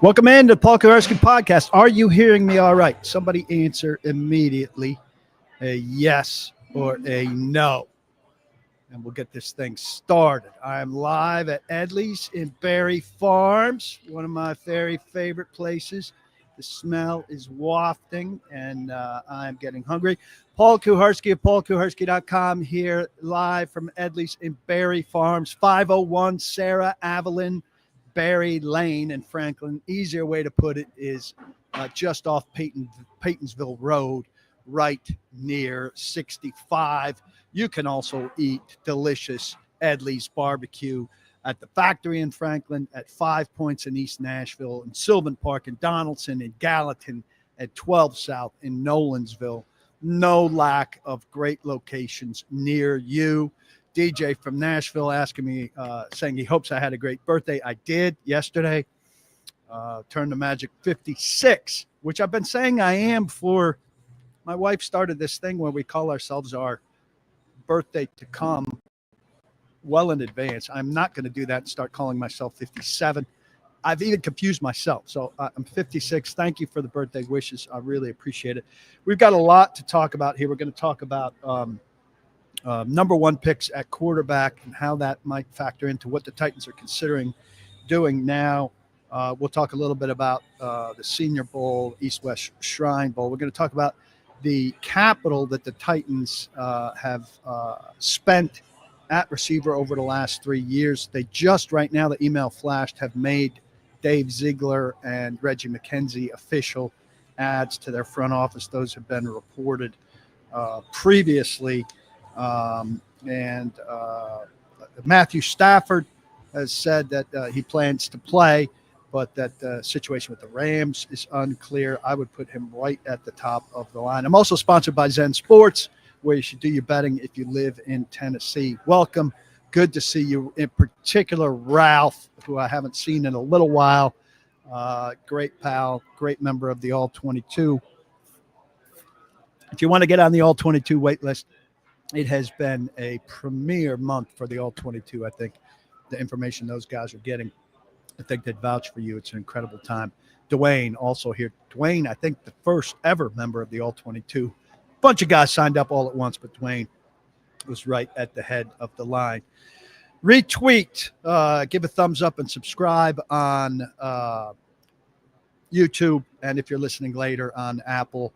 Welcome in to the Paul Kuharsky podcast. Are you hearing me all right? Somebody answer immediately a yes or a no, and we'll get this thing started. I'm live at EDLEY'S in Berry Farms, one of my very favorite places. The smell is wafting, and I'm getting hungry. Paul Kuharsky of paulkuharsky.com here live from EDLEY'S in Berry Farms, 501 Sarah Avalon Berry Lane in Franklin. Easier way to put it is just off Paytonsville Road, right near 65. You can also eat delicious EDLEY'S barbecue at the factory in Franklin, at 5 Points in East Nashville, in Sylvan Park, in Donaldson, in Gallatin, at 12 South, in Nolensville. No lack of great locations near you. DJ from Nashville asking me, saying he hopes I had a great birthday. I did yesterday. Turned the magic 56, which I've been saying I am for. My wife started this thing where we call ourselves our birthday to come well in advance. I'm not going to do that and start calling myself 57. I've even confused myself. So I'm 56. Thank you for the birthday wishes. I really appreciate it. We've got a lot to talk about here. We're going to talk about number one picks at quarterback and how that might factor into what the Titans are considering doing now. We'll talk a little bit about the Senior Bowl, East-West Shrine Bowl. We're going to talk about the capital that the Titans have spent at receiver over the last 3 years. They just right now, the email flashed, have made Dave Ziegler and Reggie McKenzie official adds to their front office. Those have been reported previously. Matthew Stafford has said that he plans to play, but that the situation with the Rams is unclear. I would put him right at the top of the line. I'm also sponsored by Zen Sports, where you should do your betting if you live in Tennessee. Welcome. Good to see you, in particular Ralph, who I haven't seen in a little while. Great pal, great member of the All-22. If you want to get on the All-22 wait list, it has been a premier month for the All-22. I think the information those guys are getting, I think they'd vouch for you. It's an incredible time. Dwayne also here. Dwayne, I think the first ever member of the All-22. Bunch of guys signed up all at once, but Dwayne was right at the head of the line. Retweet, give a thumbs up and subscribe on YouTube. And if you're listening later on Apple,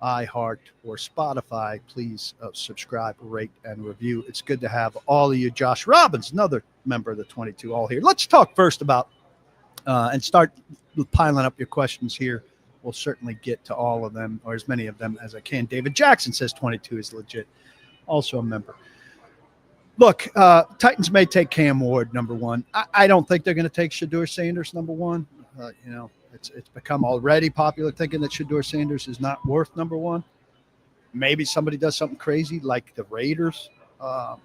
iHeart, or Spotify, please subscribe, rate, and review. It's good to have all of you. Josh Robbins, another member of the 22, all here. Let's talk first about and start piling up your questions here. We'll certainly get to all of them, or as many of them as I can. David Jackson says 22 is legit. Also a member. Look, Titans may take Cam Ward, number one. I don't think they're going to take Shedeur Sanders, number one. It's become already popular thinking that Shedeur Sanders is not worth number one. Maybe somebody does something crazy like the Raiders, but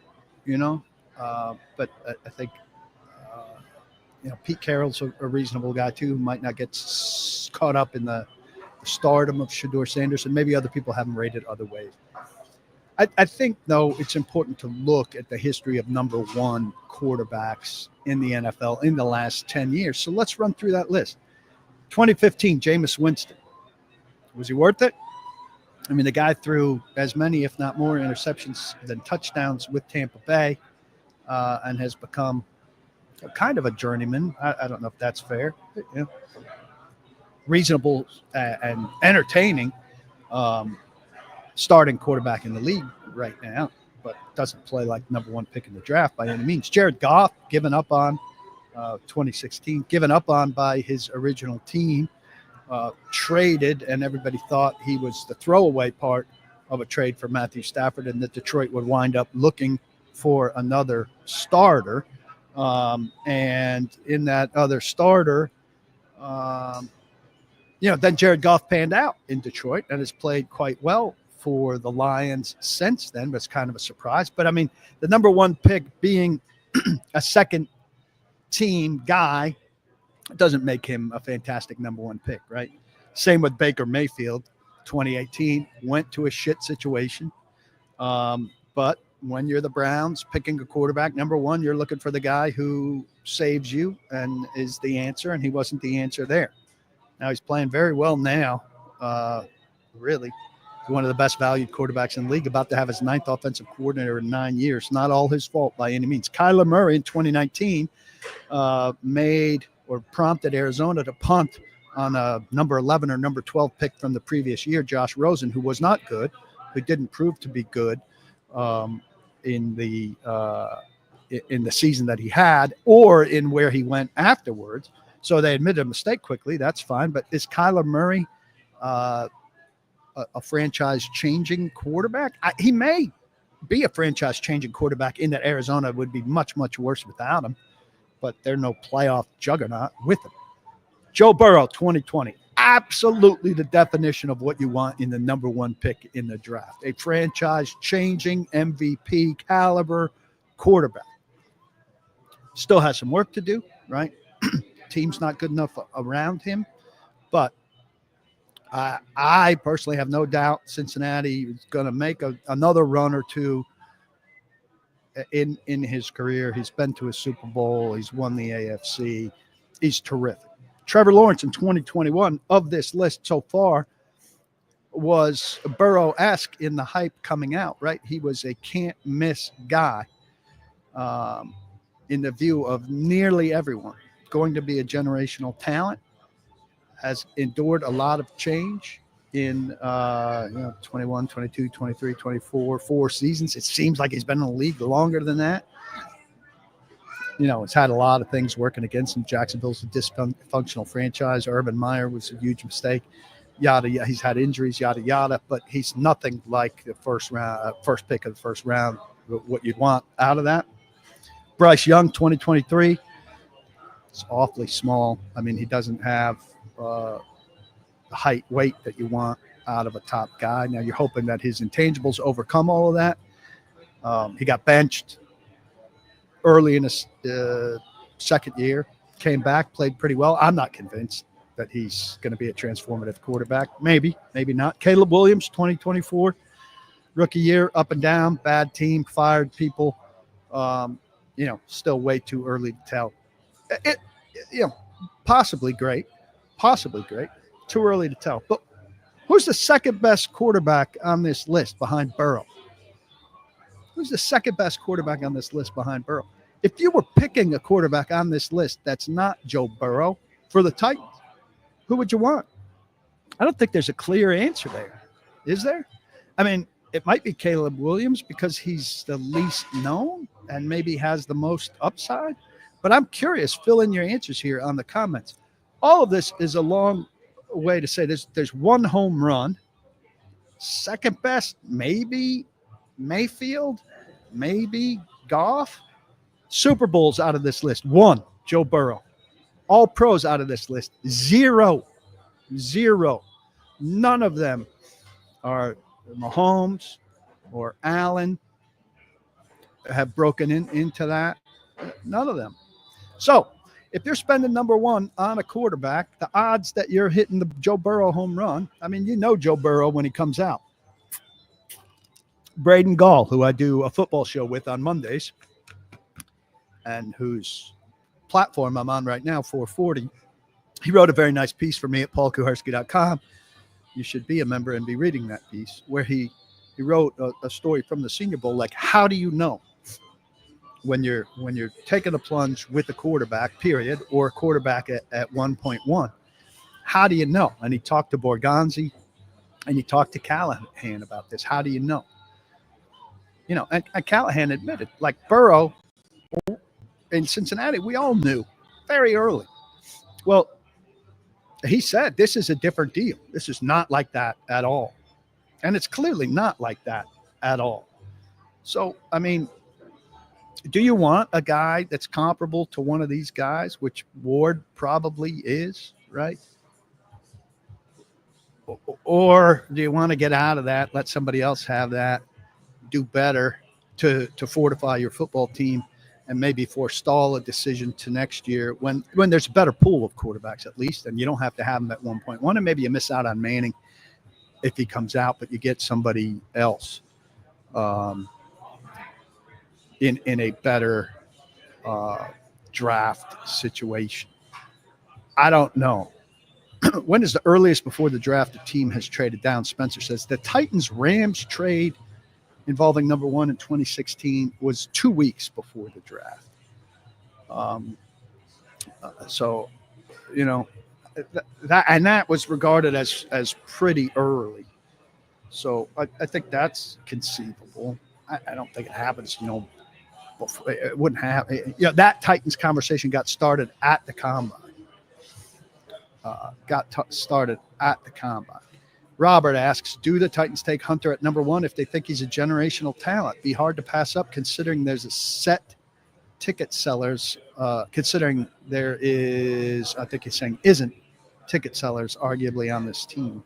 I think, Pete Carroll's a reasonable guy too, who might not get caught up in the stardom of Shedeur Sanders, and maybe other people haven't rated other ways. I think, though, it's important to look at the history of number one quarterbacks in the NFL in the last 10 years. So let's run through that list. 2015, Jameis Winston. Was he worth it? I mean, the guy threw as many, if not more, interceptions than touchdowns with Tampa Bay and has become kind of a journeyman. I don't know if that's fair. Reasonable and entertaining starting quarterback in the league right now, but doesn't play like number one pick in the draft by any means. Jared Goff, given up on 2016, given up on by his original team, traded, and everybody thought he was the throwaway part of a trade for Matthew Stafford and that Detroit would wind up looking for another starter. And in that other starter, Then Jared Goff panned out in Detroit and has played quite well for the Lions since then, but it's kind of a surprise. But, I mean, the number one pick being a second team guy doesn't make him a fantastic number one pick, right? Same with Baker Mayfield, 2018, went to a shit situation. But when you're the Browns picking a quarterback, number one, you're looking for the guy who saves you and is the answer, and he wasn't the answer there. Now he's playing very well now, really. One of the best valued quarterbacks in the league, about to have his 9th offensive coordinator in 9 years. Not all his fault by any means. Kyler Murray in 2019 made or prompted Arizona to punt on a number 11 or number 12 pick from the previous year, Josh Rosen, who was not good, who didn't prove to be good in the season that he had or in where he went afterwards. So they admitted a mistake quickly. That's fine. But is Kyler Murray a franchise-changing quarterback? He may be a franchise-changing quarterback in that Arizona would be much, much worse without him. But they're no playoff juggernaut with him. Joe Burrow, 2020. Absolutely the definition of what you want in the number one pick in the draft. A franchise-changing MVP caliber quarterback. Still has some work to do, right? Team's not good enough around him. But I personally have no doubt Cincinnati is going to make another run or two in his career. He's been to a Super Bowl. He's won the AFC. He's terrific. Trevor Lawrence in 2021 of this list so far was Burrow-esque in the hype coming out, right? He was a can't-miss guy in the view of nearly everyone. Going to be a generational talent, has endured a lot of change in 21, 22, 23, 24, 4 seasons. It seems like he's been in the league longer than that. It's had a lot of things working against him. Jacksonville's a dysfunctional franchise. Urban Meyer was a huge mistake. Yada, yada. He's had injuries, yada, yada. But he's nothing like the first pick of the first round, what you'd want out of that. Bryce Young, 2023. It's awfully small. I mean, he doesn't have the height, weight that you want out of a top guy. Now, you're hoping that his intangibles overcome all of that. He got benched early in his second year, came back, played pretty well. I'm not convinced that he's going to be a transformative quarterback. Maybe, maybe not. Caleb Williams, 2024, rookie year, up and down, bad team, fired people. Still way too early to tell. Possibly great. Too early to tell. But who's the second best quarterback on this list behind Burrow? Who's the second best quarterback on this list behind Burrow? If you were picking a quarterback on this list that's not Joe Burrow for the Titans, who would you want? I don't think there's a clear answer there. Is there? I mean, it might be Caleb Williams because he's the least known and maybe has the most upside. But I'm curious. Fill in your answers here on the comments. All of this is a long way to say there's one home run. Second best, maybe Mayfield, maybe Goff. Super Bowls out of this list. 1, Joe Burrow. All pros out of this list. 0. None of them are Mahomes or Allen have broken into that. None of them. So if you're spending number one on a quarterback, the odds that you're hitting the Joe Burrow home run, I mean, Joe Burrow when he comes out. Braden Gall, who I do a football show with on Mondays and whose platform I'm on right now, 440, he wrote a very nice piece for me at paulkuharsky.com. You should be a member and be reading that piece, where he wrote a story from the Senior Bowl, like, how do you know when you're taking a plunge with a quarterback, period, or a quarterback at 1.1? How do you know? And he talked to Borgonzi and he talked to Callahan about this. How do you know? And Callahan admitted, like Burrow in Cincinnati, we all knew very early. Well, he said, this is a different deal. This is not like that at all. And it's clearly not like that at all. So, I mean, do you want a guy that's comparable to one of these guys, which Ward probably is? right? Or do you want to get out of that, let somebody else have that, do better to fortify your football team, and maybe forestall a decision to next year when there's a better pool of quarterbacks at least, and you don't have to have them at 1.1, and maybe you miss out on Manning if he comes out, but you get somebody else in a better draft situation. I don't know. When is the earliest before the draft a team has traded down? Spencer says the Titans-Rams trade involving number one in 2016 was 2 weeks before the draft. So, you know, that was regarded as pretty early. So I think that's conceivable. I don't think it happens, you know, before, it wouldn't happen. You know, that Titans conversation got started at the combine. Started at the combine. Robert asks, do the Titans take Hunter at number one if they think he's a generational talent? Be hard to pass up considering there's a set ticket sellers, considering there is, I think he's saying isn't ticket sellers arguably on this team.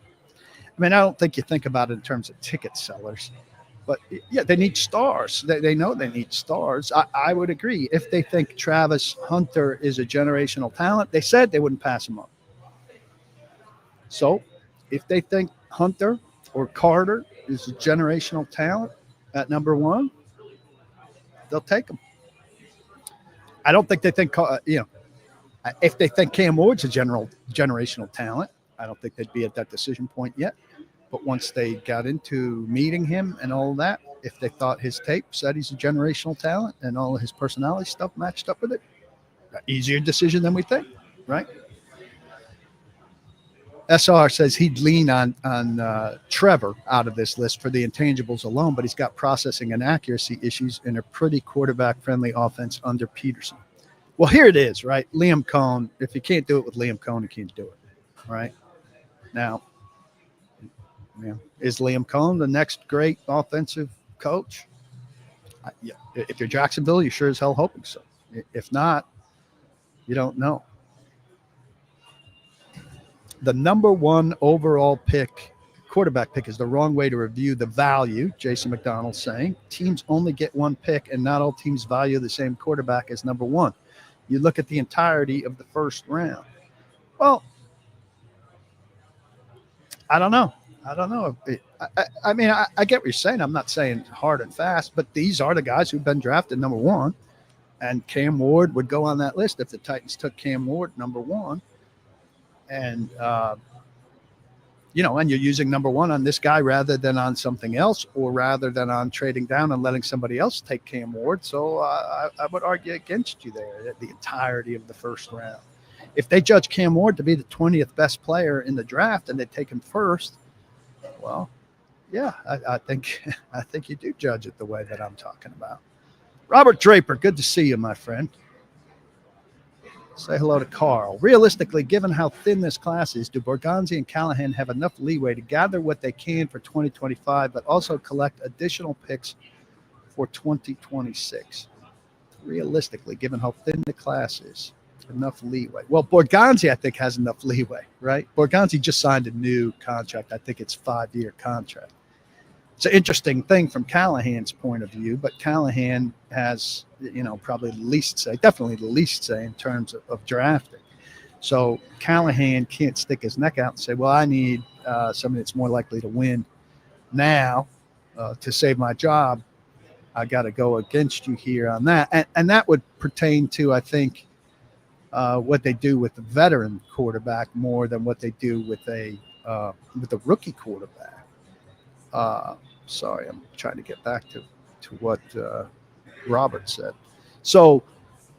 I mean, I don't think you think about it in terms of ticket sellers, but yeah, they need stars. They know they need stars. I would agree. If they think Travis Hunter is a generational talent, they said they wouldn't pass him up. So if they think Hunter or Carter is a generational talent at number one, they'll take him. I don't think they think, if they think Cam Ward's a generational talent, I don't think they'd be at that decision point yet. But once they got into meeting him and all that, if they thought his tape said he's a generational talent and all of his personality stuff matched up with it, easier decision than we think, right? SR says he'd lean on Trevor out of this list for the intangibles alone, but he's got processing and accuracy issues in a pretty quarterback-friendly offense under Peterson. Well, here it is, right? Liam Cohn, if you can't do it with Liam Cohn, you can't do it, right? Now, is Liam Cohn the next great offensive coach? Yeah. If you're Jacksonville, you're sure as hell hoping so. If not, you don't know. The number one overall quarterback pick is the wrong way to review the value, Jason McDonald saying. Teams only get one pick, and not all teams value the same quarterback as number one. You look at the entirety of the first round. Well, I don't know. I mean, I get what you're saying. I'm not saying hard and fast, but these are the guys who've been drafted number one, and Cam Ward would go on that list if the Titans took Cam Ward number one. And, and you're using number one on this guy rather than on something else, or rather than on trading down and letting somebody else take Cam Ward. So I would argue against you there at the entirety of the first round. If they judge Cam Ward to be the 20th best player in the draft and they take him first, well, yeah, I think you do judge it the way that I'm talking about. Robert Draper, good to see you, my friend. Say hello to Carl. Realistically, given how thin this class is, do Borgonzi and Callahan have enough leeway to gather what they can for 2025, but also collect additional picks for 2026? Realistically, given how thin the class is, enough leeway. Well, Borgonzi, I think, has enough leeway, right? Borgonzi just signed a new contract. I think it's a 5-year contract. It's an interesting thing from Callahan's point of view, but Callahan has, probably definitely the least say in terms of drafting. So Callahan can't stick his neck out and say, well, I need somebody that's more likely to win now to save my job. I got to go against you here on that. And that would pertain to, I think, what they do with the veteran quarterback more than what they do with a rookie quarterback. Sorry, I'm trying to get back to what Robert said. So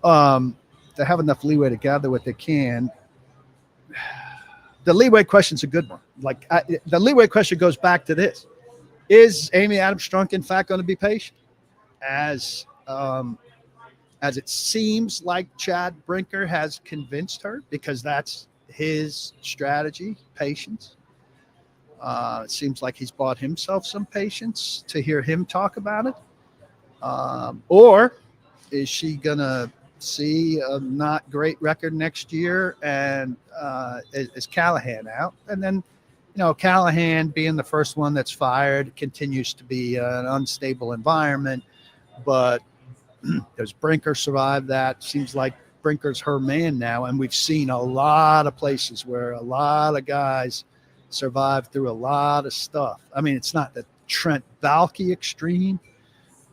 they have enough leeway to gather what they can. The leeway question's a good one. The leeway question goes back to this. Is Amy Adams-Strunk, in fact, going to be patient? As it seems like Chad Brinker has convinced her, because that's his strategy, patience. It seems like he's bought himself some patience to hear him talk about it. Or is she going to see a not great record next year, and is Callahan out? And then, Callahan being the first one that's fired continues to be an unstable environment, but does Brinker survive that? Seems like Brinker's her man now, and we've seen a lot of places where a lot of guys survive through a lot of stuff. I mean, it's not the Trent Baalke extreme,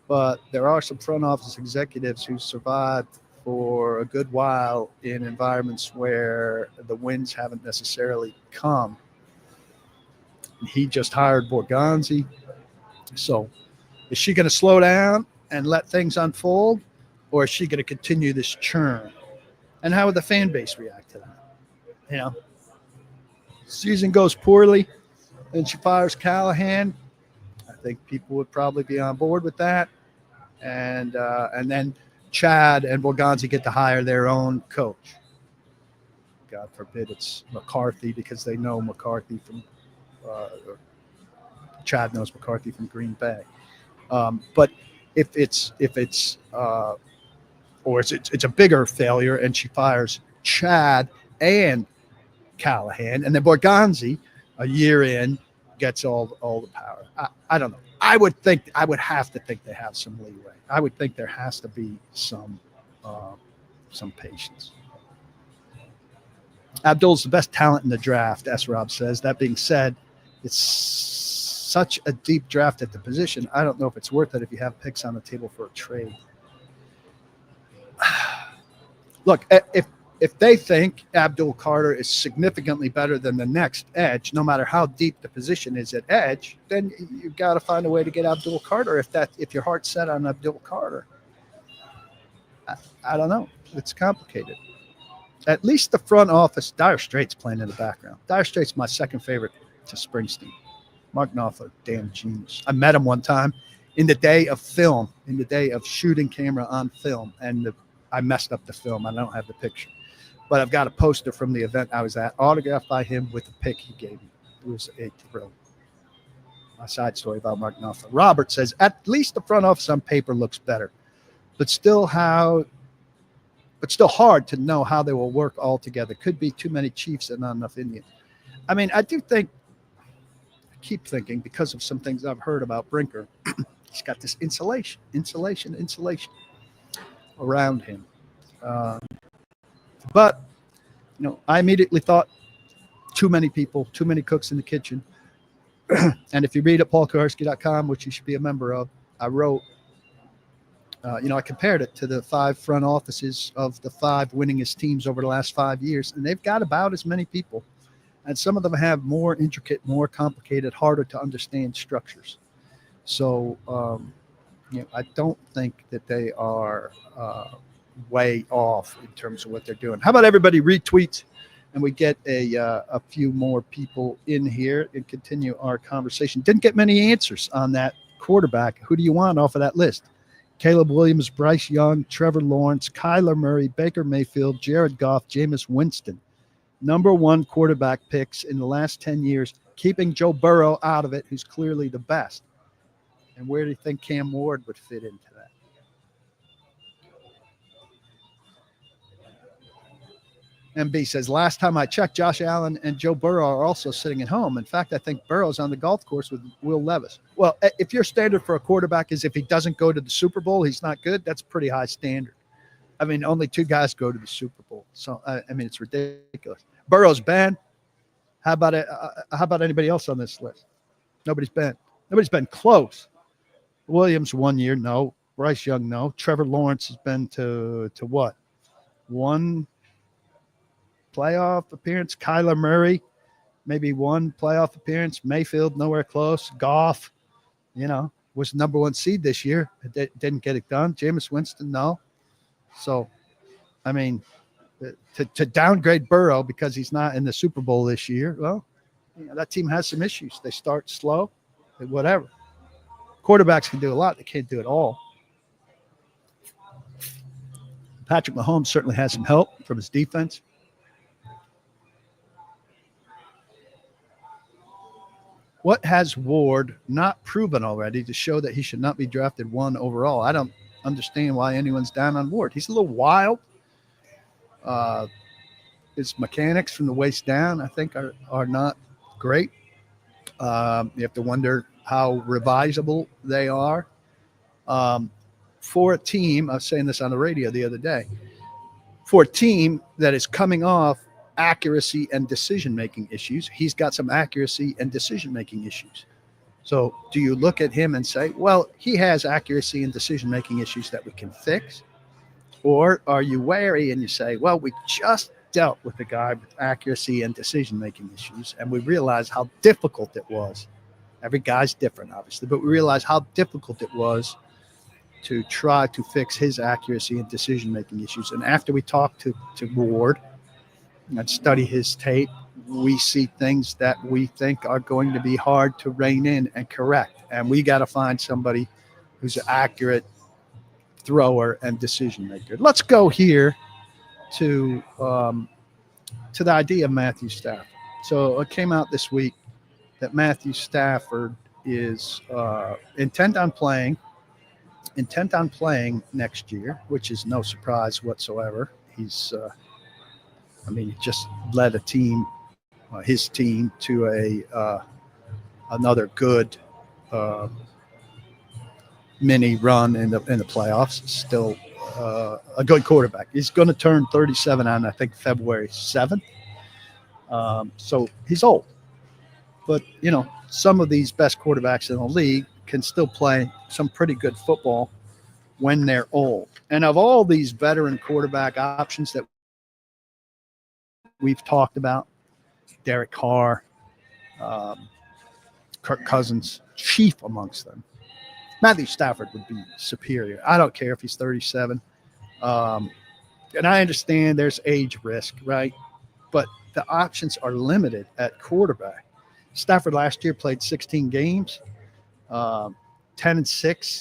but there are some front office executives who survived for a good while in environments where the wins haven't necessarily come. He just hired Borgonzi. So is she going to slow down and let things unfold, or is she going to continue this churn? And how would the fan base react to that? Season goes poorly and she fires Callahan. I think people would probably be on board with that. And then Chad and Borgonzi get to hire their own coach. God forbid it's McCarthy, because they know McCarthy from Chad knows McCarthy from Green Bay. But if it's a bigger failure and she fires Chad and Callahan, and then Borgonzi a year in gets all the power. I don't know. I would have to think they have some leeway. I would think there has to be some patience. Abdul's the best talent in the draft, S. Rob says. That being said, it's such a deep draft at the position. I don't know if it's worth it if you have picks on the table for a trade. Look, if they think Abdul Carter is significantly better than the next edge, no matter how deep the position is at edge, then you've got to find a way to get Abdul Carter. If your heart's set on Abdul Carter, I don't know. It's complicated. At least the front office, Dire Straits playing in the background. Dire Straits my second favorite to Springsteen. Mark Knopfler, damn genius. I met him one time in the day of film, in the day of shooting camera on film, and I messed up the film. I don't have the picture. But I've got a poster from the event I was at, autographed by him with the pic he gave me. It was a thrill. My side story about Mark Knopfler. Robert says, at least the front office on paper looks better, but still hard to know how they will work all together. Could be too many Chiefs and not enough Indians. I mean, I keep thinking, because of some things I've heard about Brinker, he's got this insulation around him. But, I immediately thought too many people, too many cooks in the kitchen. And if you read at paulkuharsky.com, which you should be a member of, I wrote, I compared it to the 5 front offices of the 5 winningest teams over the last 5 years, and they've got about as many people. And some of them have more intricate, more complicated, harder to understand structures. So, I don't think that they are way off in terms of what they're doing. How about everybody retweets and we get a few more people in here and continue our conversation? Didn't get many answers on that quarterback. Who do you want off of that list? Caleb Williams, Bryce Young, Trevor Lawrence, Kyler Murray, Baker Mayfield, Jared Goff, Jameis Winston. Number 1 quarterback picks in the last 10 years, keeping Joe Burrow out of it, who's clearly the best. And where do you think Cam Ward would fit into that? MB says, last time I checked, Josh Allen and Joe Burrow are also sitting at home. In fact, I think Burrow's on the golf course with Will Levis. Well, if your standard for a quarterback is if he doesn't go to the Super Bowl, he's not good, that's pretty high standard. I mean, only 2 guys go to the Super Bowl. So, it's ridiculous. Burrow's banned. How about anybody else on this list? Nobody's been close. Williams 1 year, no. Bryce Young, no. Trevor Lawrence has been to what? 1 playoff appearance. Kyler Murray, maybe 1 playoff appearance. Mayfield, nowhere close. Goff, was number 1 seed this year. Didn't get it done. Jameis Winston, no. So, to downgrade Burrow because he's not in the Super Bowl this year, well, that team has some issues. They start slow, whatever. Quarterbacks can do a lot. They can't do it all. Patrick Mahomes certainly has some help from his defense. What has Ward not proven already to show that he should not be drafted 1 overall? I don't understand why anyone's down on Ward. He's a little wild. His mechanics from the waist down, I think, are not great. You have to wonder how revisable they are. For a team, I was saying this on the radio the other day, for a team that is coming off accuracy and decision-making issues, he's got some accuracy and decision-making issues. So do you look at him and say, well, he has accuracy and decision-making issues that we can fix? Or are you wary and you say, well, we just dealt with a guy with accuracy and decision-making issues, and we realized how difficult it was. Every guy's different, obviously, but we realized how difficult it was to try to fix his accuracy and decision-making issues. And after we talked to Ward and study his tape, we see things that we think are going to be hard to rein in and correct. And we got to find somebody who's an accurate thrower and decision-maker. Let's go here to the idea of Matthew Stafford. So it came out this week that Matthew Stafford is intent on playing next year, which is no surprise whatsoever. He's, he just led a team, his team, to another good mini run in the playoffs. Still a good quarterback. He's going to turn 37 on, I think, February 7th. So he's old. But, some of these best quarterbacks in the league can still play some pretty good football when they're old. And of all these veteran quarterback options that we've talked about, Derek Carr, Kirk Cousins, chief amongst them, Matthew Stafford would be superior. I don't care if he's 37. And I understand there's age risk, right? But the options are limited at quarterback. Stafford last year played 16 games, 10-6.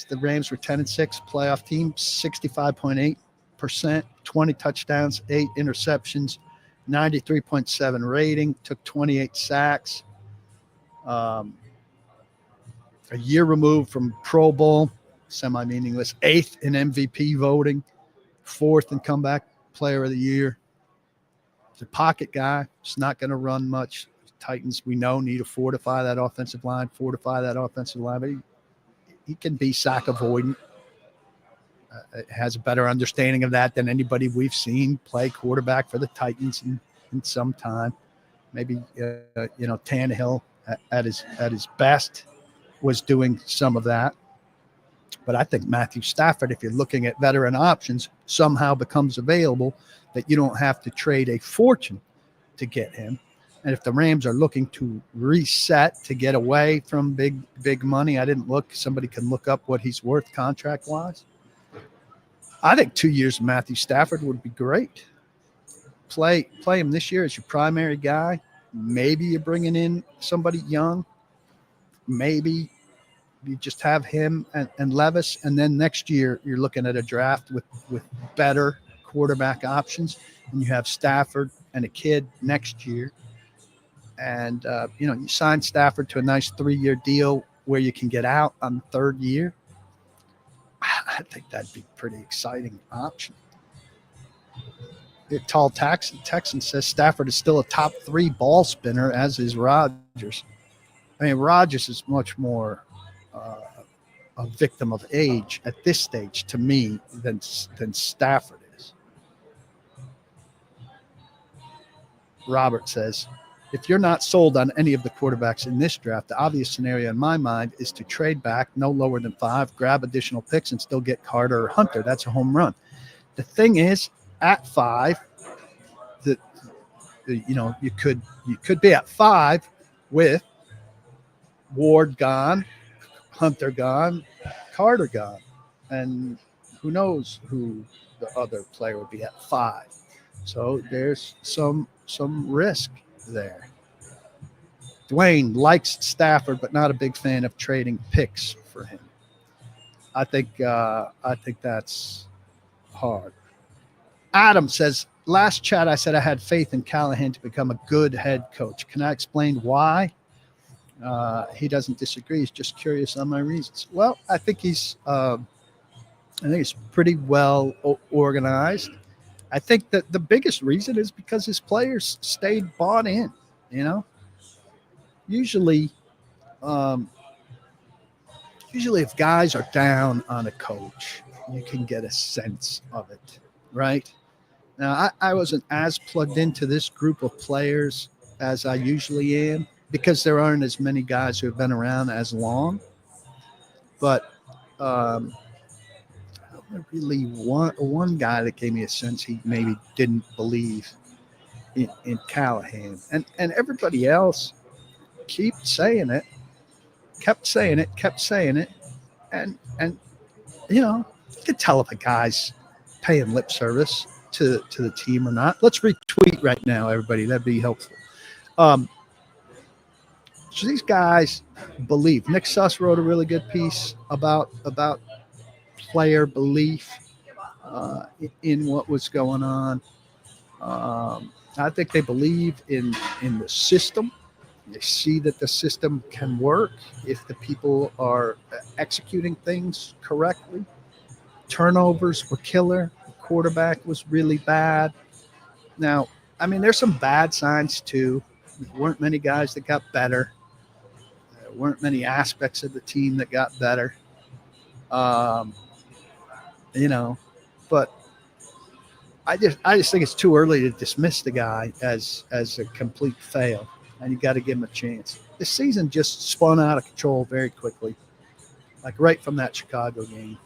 The Rams were 10-6 playoff team, 65.8%, 20 touchdowns, 8 interceptions, 93.7 rating, took 28 sacks. A year removed from Pro Bowl, semi-meaningless, 8th in MVP voting, 4th in comeback player of the year. He's a pocket guy. He's not going to run much. Titans, we know, need to fortify that offensive line, but he can be sack avoidant. Has a better understanding of that than anybody we've seen play quarterback for the Titans in some time. Maybe, Tannehill at his best was doing some of that. But I think Matthew Stafford, if you're looking at veteran options, somehow becomes available that you don't have to trade a fortune to get him. And if the Rams are looking to reset to get away from big money, I didn't look. Somebody can look up what he's worth contract-wise. I think 2 years of Matthew Stafford would be great. Play him this year as your primary guy. Maybe you're bringing in somebody young. Maybe you just have him and Levis, and then next year you're looking at a draft with better quarterback options, and you have Stafford and a kid next year. And, you sign Stafford to a nice 3-year deal where you can get out on the third year. I think that'd be a pretty exciting option. The Tall Texan says Stafford is still a top 3 ball spinner, as is Rodgers. I mean, Rodgers is much more a victim of age at this stage, to me, than Stafford is. Robert says, if you're not sold on any of the quarterbacks in this draft, the obvious scenario in my mind is to trade back no lower than 5, grab additional picks, and still get Carter or Hunter. That's a home run. The thing is, at 5, you could be at 5 with Ward gone, Hunter gone, Carter gone, and who knows who the other player would be at 5. So there's some risk there. Dwayne likes Stafford, but not a big fan of trading picks for him. I think that's hard. Adam says, last chat I said I had faith in Callahan to become a good head coach. Can I explain why? He doesn't disagree. He's just curious on my reasons. Well, I think he's pretty well organized. I think that the biggest reason is because his players stayed bought in. You know, usually, um, usually if guys are down on a coach, you can get a sense of it, right? Now, I wasn't as plugged into this group of players as I usually am because there aren't as many guys who have been around as long. But um, really one guy that gave me a sense he maybe didn't believe in Callahan, and everybody else kept saying it, and you can tell if a guy's paying lip service to the team or not. Let's retweet right now, everybody. That'd be helpful. Um, so these guys believe. Nick Suss wrote a really good piece about player belief in what was going on. I think they believe in the system. They see that the system can work if the people are executing things correctly. Turnovers were killer. The quarterback was really bad. Now, I mean, there's some bad signs too. There weren't many guys that got better. There weren't many aspects of the team that got better. Um, but I just think it's too early to dismiss the guy as a complete fail, and you got to give him a chance. This season just spun out of control very quickly, like right from that Chicago game,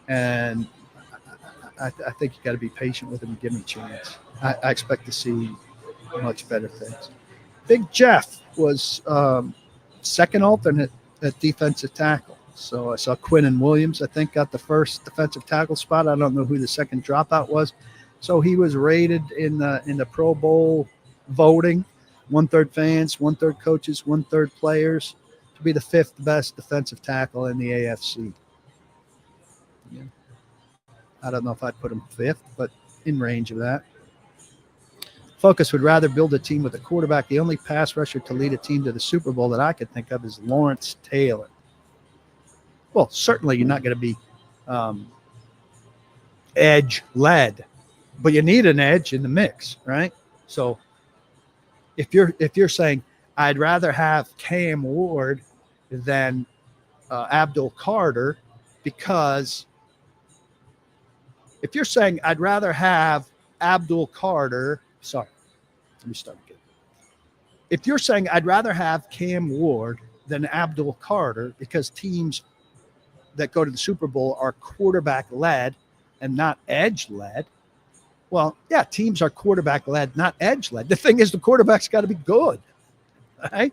and I think you got to be patient with him and give him a chance. I expect to see much better things. Big Jeff was second alternate at defensive tackle. So I saw Quinnen Williams, I think, got the first defensive tackle spot. I don't know who the second dropout was. So he was rated in the Pro Bowl voting, 1/3 fans, 1/3 coaches, 1/3 players, to be the fifth best defensive tackle in the AFC. Yeah. I don't know if I'd put him fifth, but in range of that. Focus would rather build a team with a quarterback. The only pass rusher to lead a team to the Super Bowl that I could think of is Lawrence Taylor. Well, certainly you're not going to be edge-led, but you need an edge in the mix, right? So if you're saying I'd rather have Cam Ward than Abdul Carter, because if you're saying I'd rather have Abdul Carter, sorry, let me start again. If you're saying I'd rather have Cam Ward than Abdul Carter because teams that go to the Super Bowl are quarterback-led and not edge-led, well, yeah, teams are quarterback-led, not edge-led. The thing is the quarterback's got to be good, right?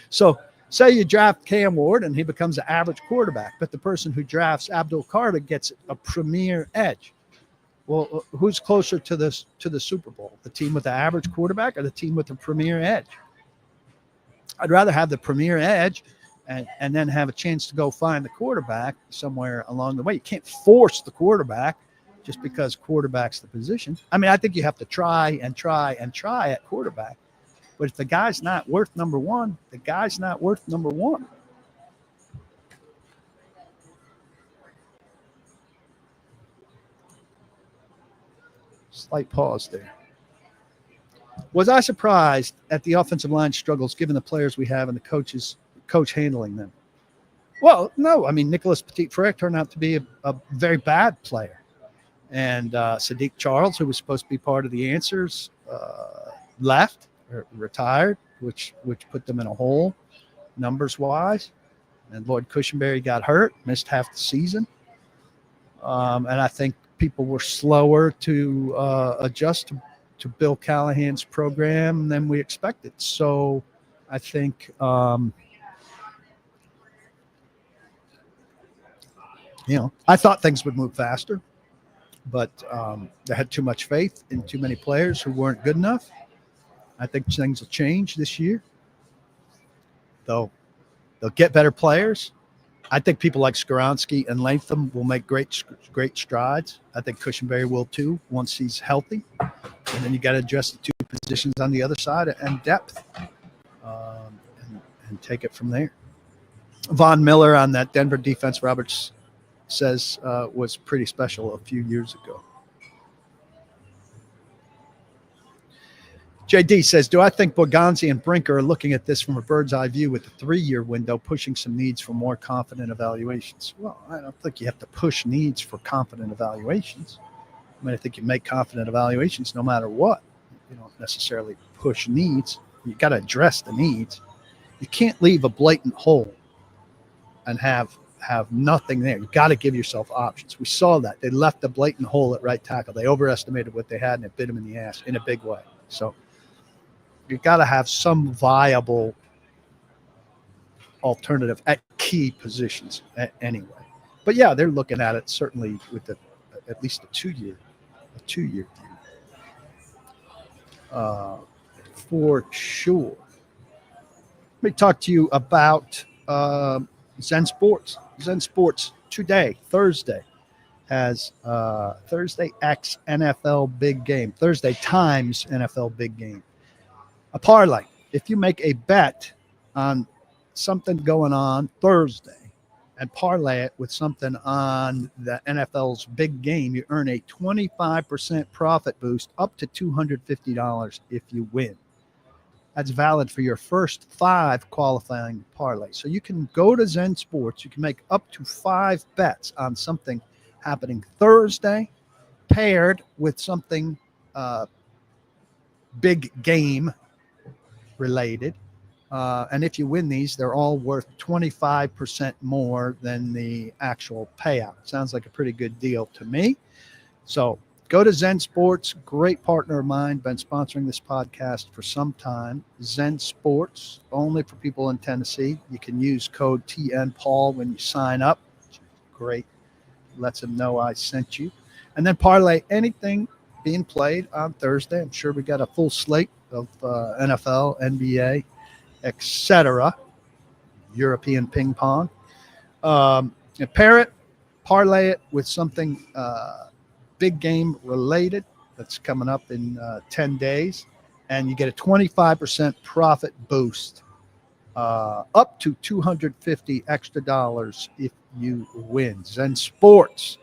So say you draft Cam Ward and he becomes an average quarterback, but the person who drafts Abdul Carter gets a premier edge. Well, who's closer to the Super Bowl? The team with the average quarterback or the team with the premier edge? I'd rather have the premier edge and then have a chance to go find the quarterback somewhere along the way. You can't force the quarterback just because quarterback's the position. I mean, I think you have to try at quarterback. But if the guy's not worth number one, the guy's not worth number one. Slight pause there. Was I surprised at the offensive line struggles given the players we have and the coach handling them? Well, no. I mean, Nicholas Petit-Frere turned out to be a very bad player. And Sadiq Charles, who was supposed to be part of the answers, left or retired, which put them in a hole numbers-wise. And Lloyd Cushenberry got hurt, missed half the season. And I think people were slower to adjust to Bill Callahan's program than we expected. So I think I thought things would move faster, but they had too much faith in too many players who weren't good enough. I think things will change this year. They'll get better players. I think people like Skoronski and Latham will make great strides. I think Cushenberry will too once he's healthy. And then you got to address the two positions on the other side and depth, and take it from there. Von Miller on that Denver defense, Roberts says, was pretty special a few years ago. JD says, do I think Borgonzi and Brinker are looking at this from a bird's eye view with a 3-year window, pushing some needs for more confident evaluations? Well, I don't think you have to push needs for confident evaluations. I mean, I think you make confident evaluations no matter what. You don't necessarily push needs. You got to address the needs. You can't leave a blatant hole and have nothing there. You got to give yourself options. We saw that. They left a blatant hole at right tackle. They overestimated what they had, and it bit them in the ass in a big way. So you got to have some viable alternative at key positions anyway. But yeah, they're looking at it certainly with at least a two-year view for sure. Let me talk to you about Zen Sports. Zen Sports today, Thursday, has Thursday X NFL Big Game. Thursday times NFL Big Game. A parlay. If you make a bet on something going on Thursday and parlay it with something on the NFL's big game, you earn a 25% profit boost up to $250 if you win. That's valid for your first 5 qualifying parlays. So you can go to Zen Sports. You can make up to 5 bets on something happening Thursday paired with something big game related. And if you win these, they're all worth 25% more than the actual payout. Sounds like a pretty good deal to me. So go to Zen Sports, great partner of mine, been sponsoring this podcast for some time. Zen Sports, only for people in Tennessee. You can use code TNPaul when you sign up. Great. Lets them know I sent you. And then parlay anything being played on Thursday. I'm sure we got a full slate of NFL, NBA, etc. European ping pong. And pair it, parlay it with something big game related that's coming up in 10 days, and you get a 25% profit boost up to $250 extra if you win. Zen Sports,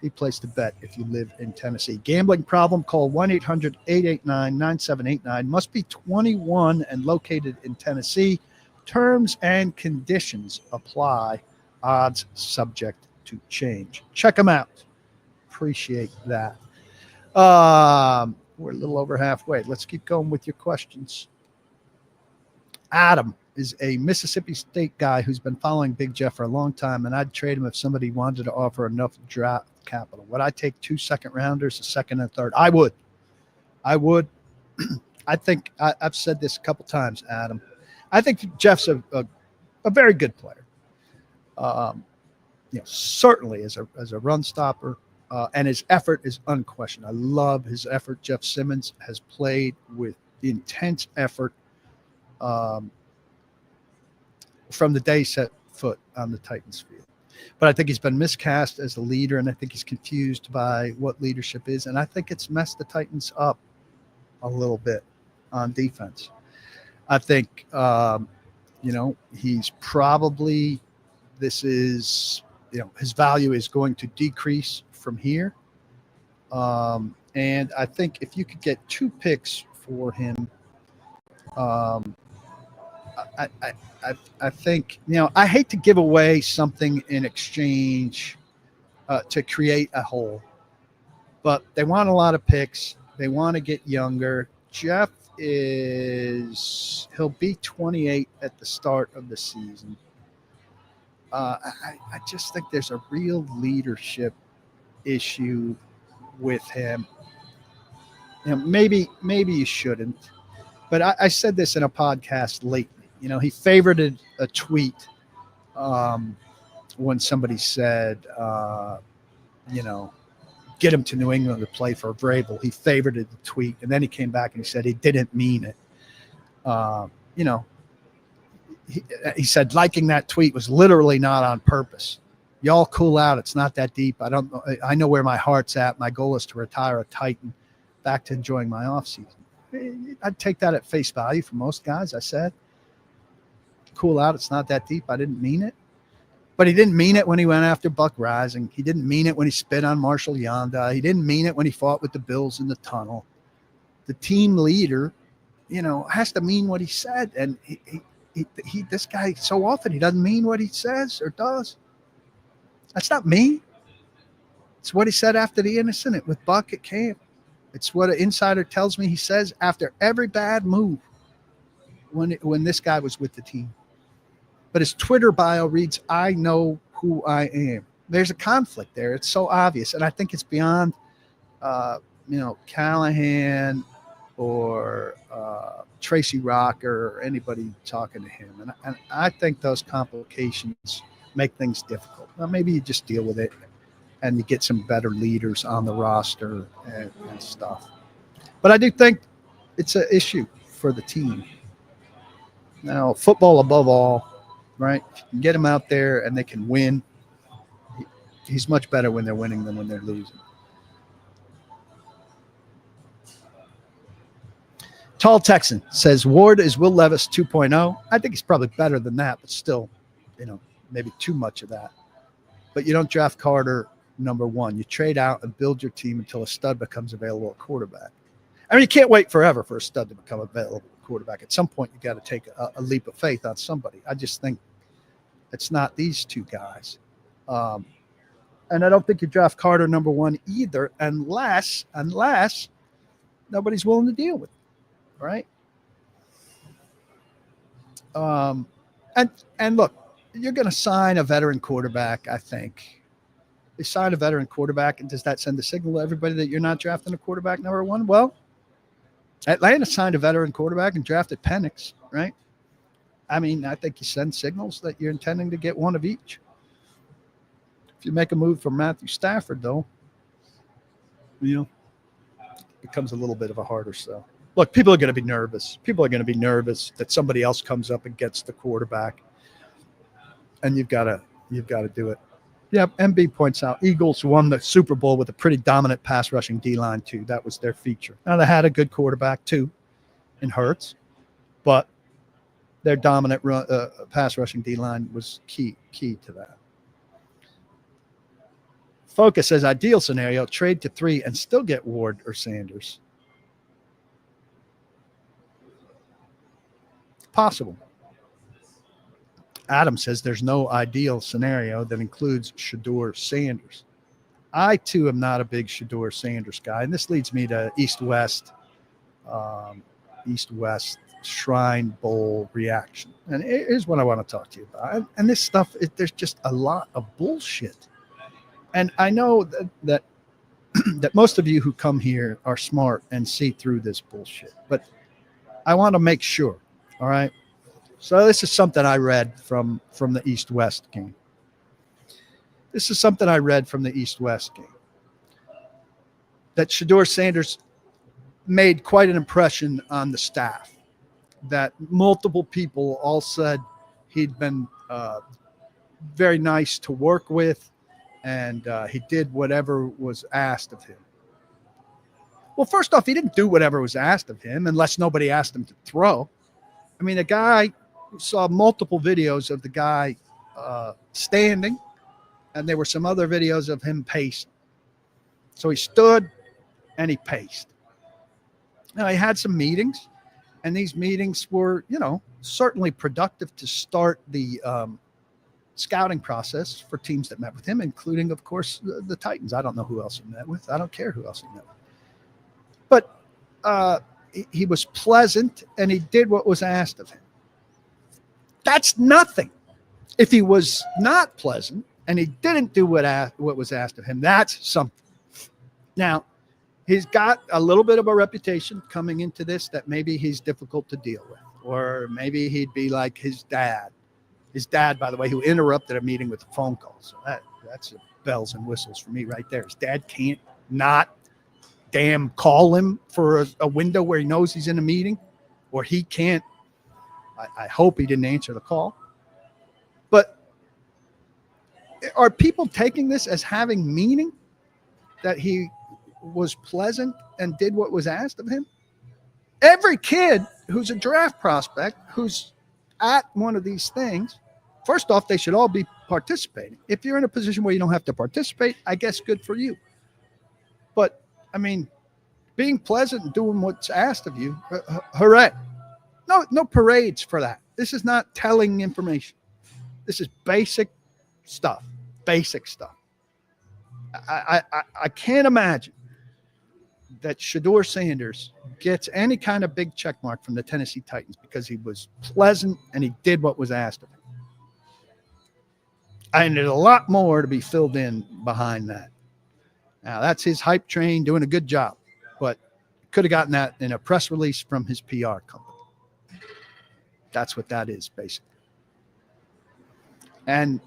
the place to bet if you live in Tennessee. Gambling problem? Call 1-800-889-9789. Must be 21 and located in Tennessee. Terms and conditions apply. Odds subject to change. Check them out. Appreciate that. We're a little over halfway. Let's keep going with your questions. Adam is a Mississippi State guy who's been following Big Jeff for a long time, and I'd trade him if somebody wanted to offer enough draft capital. Would I take 2 second-rounders, a second and third? I would. I think I've said this a couple times, Adam. I think Jeff's a very good player. Certainly as a run stopper, and his effort is unquestioned. I love his effort. Jeff Simmons has played with intense effort from the day he set foot on the Titans field. But I think he's been miscast as a leader, and I think he's confused by what leadership is. And I think it's messed the Titans up a little bit on defense. I think, he's probably, his value is going to decrease from here. And I think if you could get 2 picks for him, I think, I hate to give away something in exchange to create a hole, but they want a lot of picks. They want to get younger. Jeff he'll be 28 at the start of the season. I just think there's a real leadership issue with him. Maybe you shouldn't, but I said this in a podcast lately. He favorited a tweet when somebody said, get him to New England to play for Vrabel. He favorited the tweet, and then he came back and he said he didn't mean it. He said liking that tweet was literally not on purpose. Y'all cool out. It's not that deep. I don't know. I know where my heart's at. My goal is to retire a Titan, back to enjoying my offseason. I'd take that at face value for most guys. I said, cool out. It's not that deep. I didn't mean it. But he didn't mean it when he went after Buck Rising. He didn't mean it when he spit on Marshall Yanda. He didn't mean it when he fought with the Bills in the tunnel. The team leader has to mean what he said. And this guy, so often, he doesn't mean what he says or does. That's not me. It's what he said after the incident with Buck at camp. It's what an insider tells me he says after every bad move when this guy was with the team. But his Twitter bio reads, "I know who I am." There's a conflict there. It's so obvious. And I think it's beyond, Callahan or Tracy Rocker or anybody talking to him. And I think those complications make things difficult. Well, maybe you just deal with it and you get some better leaders on the roster and stuff. But I do think it's an issue for the team. Now, football above all, right? If you can get them out there and they can win, he's much better when they're winning than when they're losing. Tall Texan says Ward is Will Levis 2.0. I think he's probably better than that, but still, maybe too much of that. But you don't draft Carter number one. You trade out and build your team until a stud becomes available at quarterback. I mean, you can't wait forever for a stud to become available at quarterback. At some point, you got to take a leap of faith on somebody. I just think it's not these two guys. And I don't think you draft Carter number one either unless nobody's willing to deal with it, right? And look, you're going to sign a veteran quarterback, I think. They sign a veteran quarterback, and does that send a signal to everybody that you're not drafting a quarterback number one? Well, Atlanta signed a veteran quarterback and drafted Penix, right? I mean, I think you send signals that you're intending to get one of each. If you make a move for Matthew Stafford, though, it becomes a little bit of a harder sell. Look, people are going to be nervous. People are going to be nervous that somebody else comes up and gets the quarterback, and you've got to do it. Yeah, MB points out Eagles won the Super Bowl with a pretty dominant pass rushing D-line too. That was their feature. Now they had a good quarterback too, in Hurts, but their dominant pass rushing D-line was key to that. Focus says ideal scenario: trade to 3 and still get Ward or Sanders. Possible. Adam says there's no ideal scenario that includes Shedeur Sanders. I, too, am not a big Shedeur Sanders guy. And this leads me to East-West Shrine Bowl reaction. And here's what I want to talk to you about. And this stuff, there's just a lot of bullshit. And I know that most of you who come here are smart and see through this bullshit. But I want to make sure, all right? So this is something I read from the East-West game. This is something I read from the East-West game. That Shedeur Sanders made quite an impression on the staff. That multiple people all said he'd been very nice to work with, and he did whatever was asked of him. Well, first off, he didn't do whatever was asked of him unless nobody asked him to throw. I mean, the guy saw multiple videos of the guy standing, and there were some other videos of him pacing. So he stood and he paced. Now, he had some meetings, and these meetings were, certainly productive to start the scouting process for teams that met with him, including, of course, the Titans. I don't know who else he met with. I don't care who else he met with. But he was pleasant, and he did what was asked of him. That's nothing. If he was not pleasant and he didn't do what was asked of him, that's something. Now, he's got a little bit of a reputation coming into this that maybe he's difficult to deal with, or maybe he'd be like his dad. His dad, by the way, who interrupted a meeting with a phone call. So that's bells and whistles for me right there. His dad can't not damn call him for a window where he knows he's in a meeting, or he can't. I hope he didn't answer the call. But are people taking this as having meaning, that he was pleasant and did what was asked of him? Every kid who's a draft prospect, who's at one of these things, first off, they should all be participating. If you're in a position where you don't have to participate, I guess good for you. But, I mean, being pleasant and doing what's asked of you, hooray. No parades for that. This is not telling information. This is basic stuff. Basic stuff. I can't imagine that Shedeur Sanders gets any kind of big check mark from the Tennessee Titans because he was pleasant and he did what was asked of him. And there's a lot more to be filled in behind that. Now, that's his hype train doing a good job, but could have gotten that in a press release from his PR company. That's what that is, basically. And,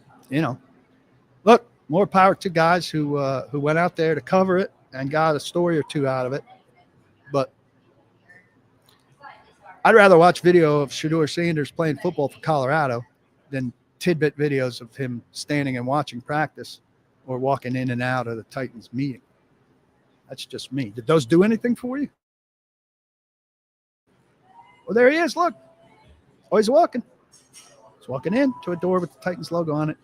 look, more power to guys who went out there to cover it and got a story or two out of it. But I'd rather watch video of Shedeur Sanders playing football for Colorado than tidbit videos of him standing and watching practice or walking in and out of the Titans meeting. That's just me. Did those do anything for you? Well, there he is. Look. Oh, he's walking. He's walking in to a door with the Titans logo on it.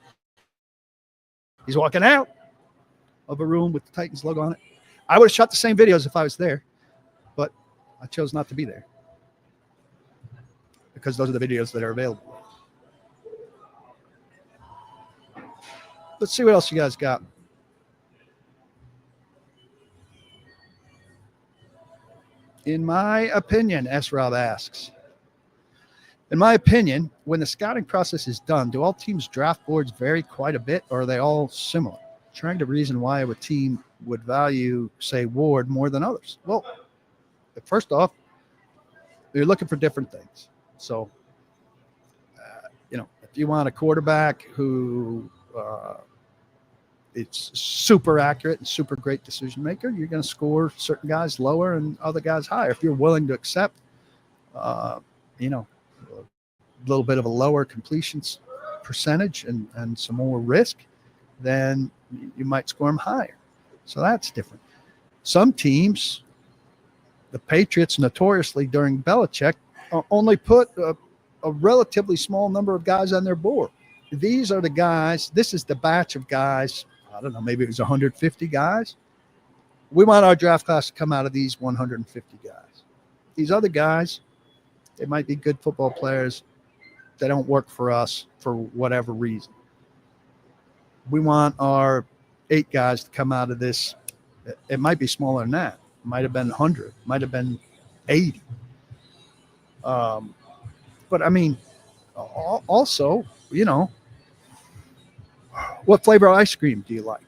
He's walking out of a room with the Titans logo on it. I would have shot the same videos if I was there, but I chose not to be there because those are the videos that are available. Let's see what else you guys got. In my opinion, S. Rob asks, in my opinion, when the scouting process is done, do all teams' draft boards vary quite a bit, or are they all similar? Trying to reason why a team would value, say, Ward more than others. Well, first off, you're looking for different things. So, if you want a quarterback who it's super accurate and super great decision maker, you're going to score certain guys lower and other guys higher. If you're willing to accept, a little bit of a lower completions percentage and some more risk, then you might score them higher. So that's different. Some teams, the Patriots notoriously during Belichick, only put a relatively small number of guys on their board. These are the guys, this is the batch of guys, I don't know, maybe it was 150 guys. We want our draft class to come out of these 150 guys. These other guys, they might be good football players. They don't work for us for whatever reason. We want our 8 guys to come out of this. It might be smaller than that. It might have been 100. Might have been 80. But, I mean, also, what flavor of ice cream do you like?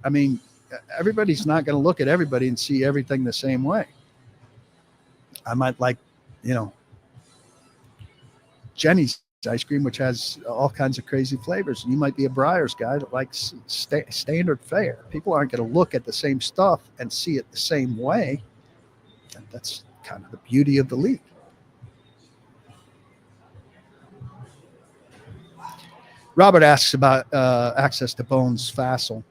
I mean, everybody's not going to look at everybody and see everything the same way. I might like, Jenny's ice cream, which has all kinds of crazy flavors. You might be a Breyers guy that likes standard fare. People aren't going to look at the same stuff and see it the same way. And that's kind of the beauty of the league. Robert asks about access to Bones Fassel.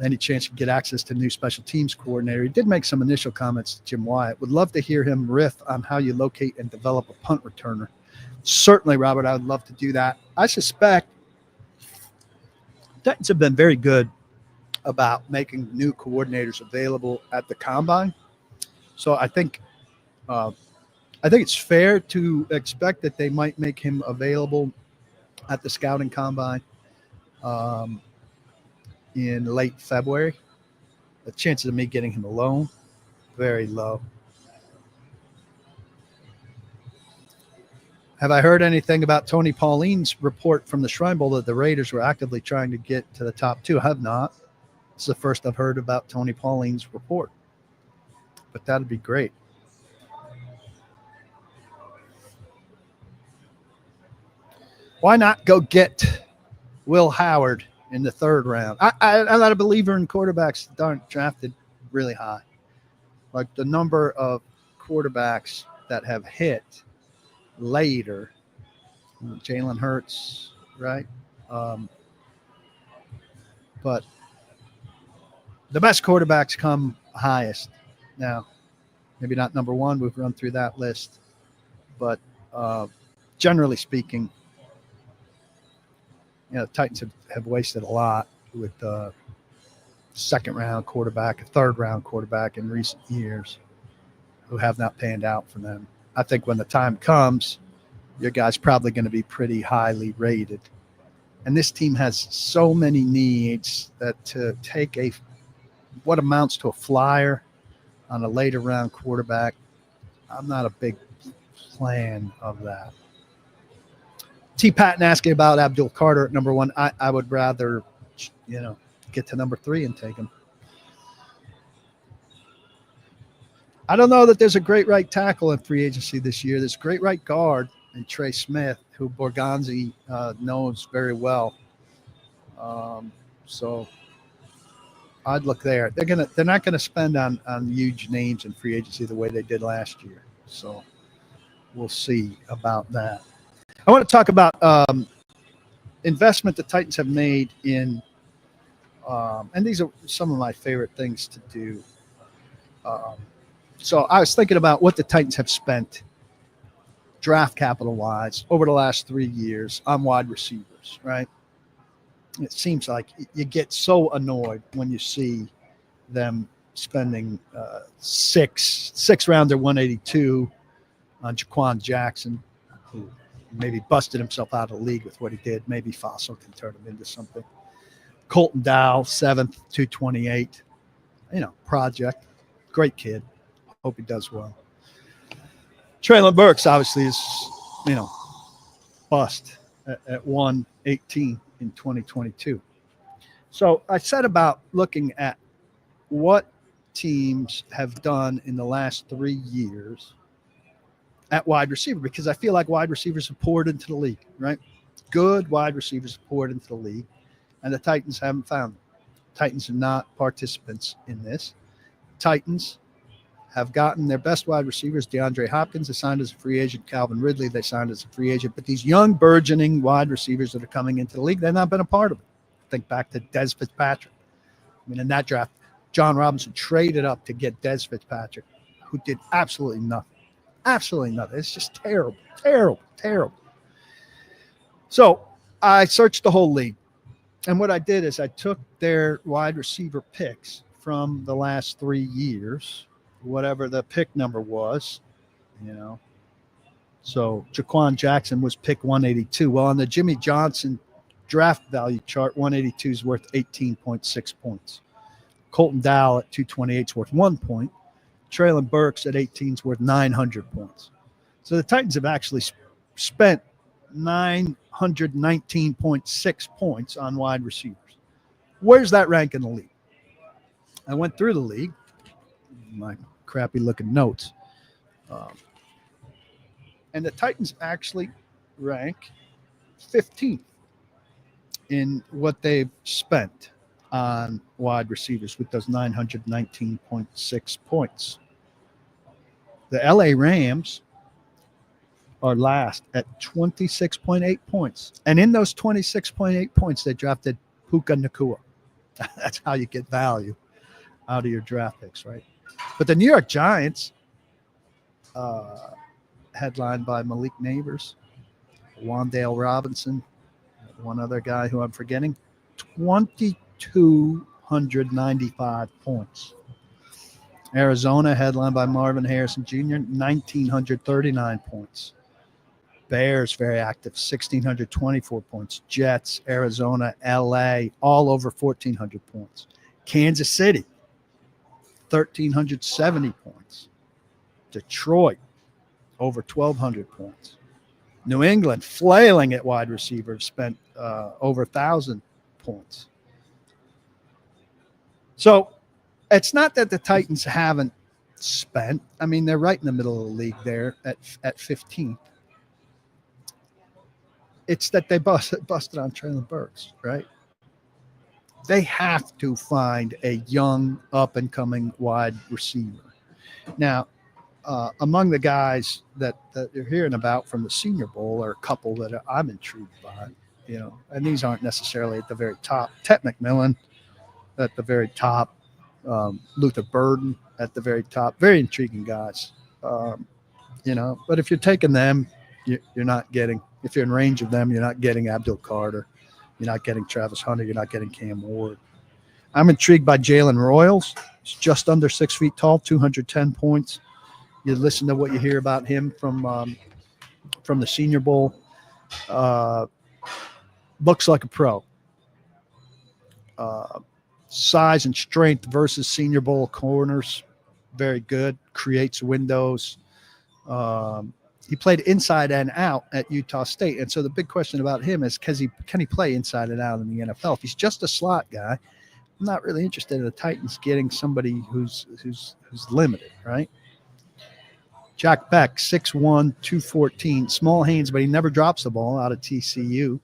Any chance you can get access to new special teams coordinator? He did make some initial comments to Jim Wyatt. Would love to hear him riff on how you locate and develop a punt returner. Certainly, Robert, I would love to do that. I suspect Titans have been very good about making new coordinators available at the combine. So I think it's fair to expect that they might make him available at the scouting combine in late February. The chances of me getting him alone, very low. Have I heard anything about Tony Pauline's report from the Shrine Bowl that the Raiders were actively trying to get to the top 2? I have not. It's the first I've heard about Tony Pauline's report. But that'd be great. Why not go get Will Howard in the 3rd round? I'm not a believer in quarterbacks that aren't drafted really high. Like the number of quarterbacks that have hit later, Jalen Hurts, right? But the best quarterbacks come highest. Now, maybe not number 1. We've run through that list. But generally speaking, the Titans have wasted a lot with second-round quarterback, a third-round quarterback in recent years who have not panned out for them. I think when the time comes, your guy's probably going to be pretty highly rated. And this team has so many needs that to take what amounts to a flyer on a later round quarterback, I'm not a big fan of that. T. Patton asking about Abdul Carter at number 1. I would rather, get to number 3 and take him. I don't know that there's a great right tackle in free agency this year. There's a great right guard in Trey Smith, who Borgonzi knows very well. So I'd look there. They're not gonna spend on huge names in free agency the way they did last year. So we'll see about that. I want to talk about investment the Titans have made in, and these are some of my favorite things to do. So I was thinking about what the Titans have spent draft capital-wise over the last 3 years on wide receivers, right? It seems like you get so annoyed when you see them spending six-rounder 182 on Jaquan Jackson, who maybe busted himself out of the league with what he did. Maybe Fossil can turn him into something. Colton Dow, 7th, 228. Project. Great kid. Hope he does well. Traylon Burks obviously is, bust at 118 in 2022. So I said about looking at what teams have done in the last 3 years at wide receiver, because I feel like wide receivers have poured into the league, right? Good wide receivers have poured into the league, and the Titans haven't found them. Titans are not participants in this. Titans have gotten their best wide receivers. DeAndre Hopkins, they signed as a free agent. Calvin Ridley, they signed as a free agent. But these young, burgeoning wide receivers that are coming into the league, they've not been a part of it. Think back to Des Fitzpatrick. In that draft, John Robinson traded up to get Des Fitzpatrick, who did absolutely nothing. Absolutely nothing. It's just terrible, terrible, terrible. So I searched the whole league. And what I did is I took their wide receiver picks from the last 3 years, whatever the pick number was, So Jaquan Jackson was pick 182. Well, on the Jimmy Johnson draft value chart, 182 is worth 18.6 points. Colton Dow at 228 is worth 1 point. Traylon Burks at 18 is worth 900 points. So the Titans have actually spent 919.6 points on wide receivers. Where's that rank in the league? I went through the league, my crappy looking notes. And the Titans actually rank 15th in what they've spent on wide receivers with those 919.6 points. The LA Rams are last at 26.8 points. And in those 26.8 points, they drafted Puka Nacua. That's how you get value out of your draft picks, right? But the New York Giants, headlined by Malik Neighbors, Wan'Dale Robinson, one other guy who I'm forgetting, 2,295 points. Arizona, headlined by Marvin Harrison Jr., 1,939 points. Bears, very active, 1,624 points. Jets, Arizona, LA, all over 1,400 points. Kansas City, 1,370 points. Detroit, over 1,200 points. New England, flailing at wide receiver, spent over 1,000 points. So it's not that the Titans haven't spent. I mean, they're right in the middle of the league there at 15. It's that they busted on Traylon Burks, right? They have to find a young, up-and-coming wide receiver. Now, among the guys that you're hearing about from the Senior Bowl are a couple that I'm intrigued by, and these aren't necessarily at the very top. Ted McMillan at the very top, Luther Burden at the very top. Very intriguing guys, but if you're taking them, you're not getting, if you're in range of them, you're not getting Abdul Carter. You're not getting Travis Hunter. You're not getting Cam Ward. I'm intrigued by Jalen Royals. He's just under 6 feet tall, 210 points. You listen to what you hear about him from the Senior Bowl. Looks like a pro. Size and strength versus Senior Bowl corners, very good. Creates windows. He played inside and out at Utah State, and so the big question about him is, can he play inside and out in the NFL? If he's just a slot guy, I'm not really interested in the Titans getting somebody who's limited, right? Jack Beck, 6'1", 214, small hands, but he never drops the ball out of TCU.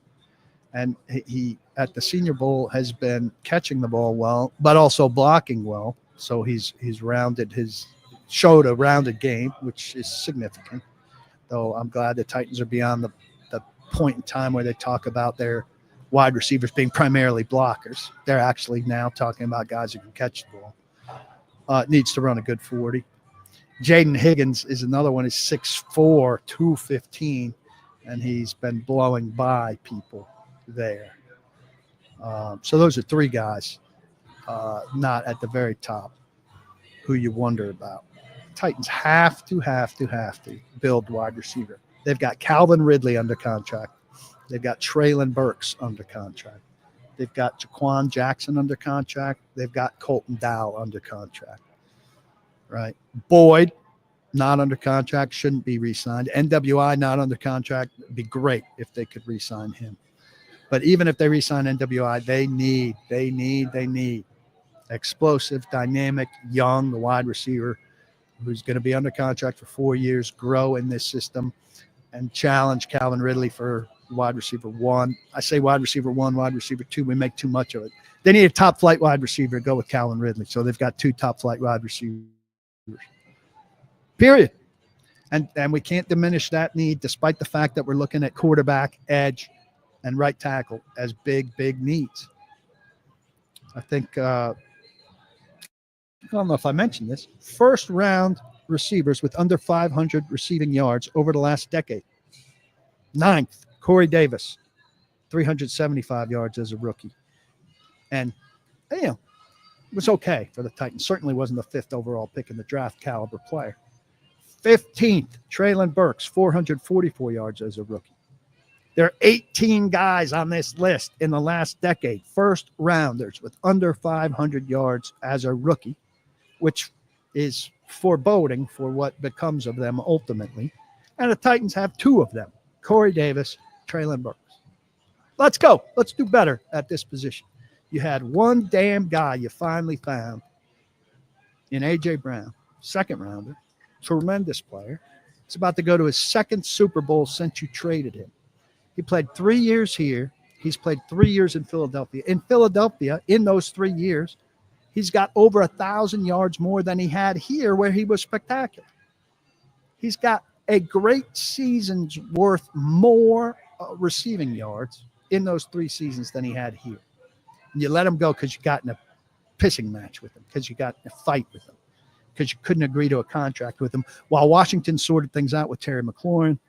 And he at the Senior Bowl has been catching the ball well, but also blocking well. So he's showed a rounded game, which is significant. Though I'm glad the Titans are beyond the point in time where they talk about their wide receivers being primarily blockers. They're actually now talking about guys who can catch the ball. Needs to run a good 40. Jaden Higgins is another one. He's 6'4", 215, and he's been blowing by people there. So those are three guys not at the very top who you wonder about. Titans have to build wide receiver. They've got Calvin Ridley under contract. They've got Traylon Burks under contract. They've got Jaquan Jackson under contract. They've got Colton Dow under contract. Right? Boyd, not under contract, shouldn't be re-signed. NWI, not under contract. It'd be great if they could re-sign him. But even if they re-sign NWI, they need explosive, dynamic, young wide receiver who's going to be under contract for 4 years, grow in this system, and challenge Calvin Ridley for wide receiver one. I say wide receiver one, wide receiver two. We make too much of it. They need a top flight wide receiver to go with Calvin Ridley. So they've got two top flight wide receivers. Period. And we can't diminish that need, despite the fact that we're looking at quarterback, edge, and right tackle as big needs. I think I don't know if I mentioned this. First round receivers with under 500 receiving yards over the last decade. 9th, Corey Davis, 375 yards as a rookie. And, it was okay for the Titans. Certainly wasn't the 5th overall pick in the draft caliber player. 15th, Traylon Burks, 444 yards as a rookie. There are 18 guys on this list in the last decade, first rounders with under 500 yards as a rookie, which is foreboding for what becomes of them ultimately. And the Titans have 2 of them, Corey Davis, Traylon Burks. Let's go. Let's do better at this position. You had one damn guy you finally found in A.J. Brown, second rounder, tremendous player. He's about to go to his 2nd Super Bowl since you traded him. He played 3 years here. He's played 3 years in Philadelphia. In Philadelphia, in those 3 years, he's got over 1,000 yards more than he had here where he was spectacular. He's got a great season's worth more receiving yards in those 3 seasons than he had here. And you let him go because you got in a pissing match with him, because you got in a fight with him, because you couldn't agree to a contract with him, while Washington sorted things out with Terry McLaurin,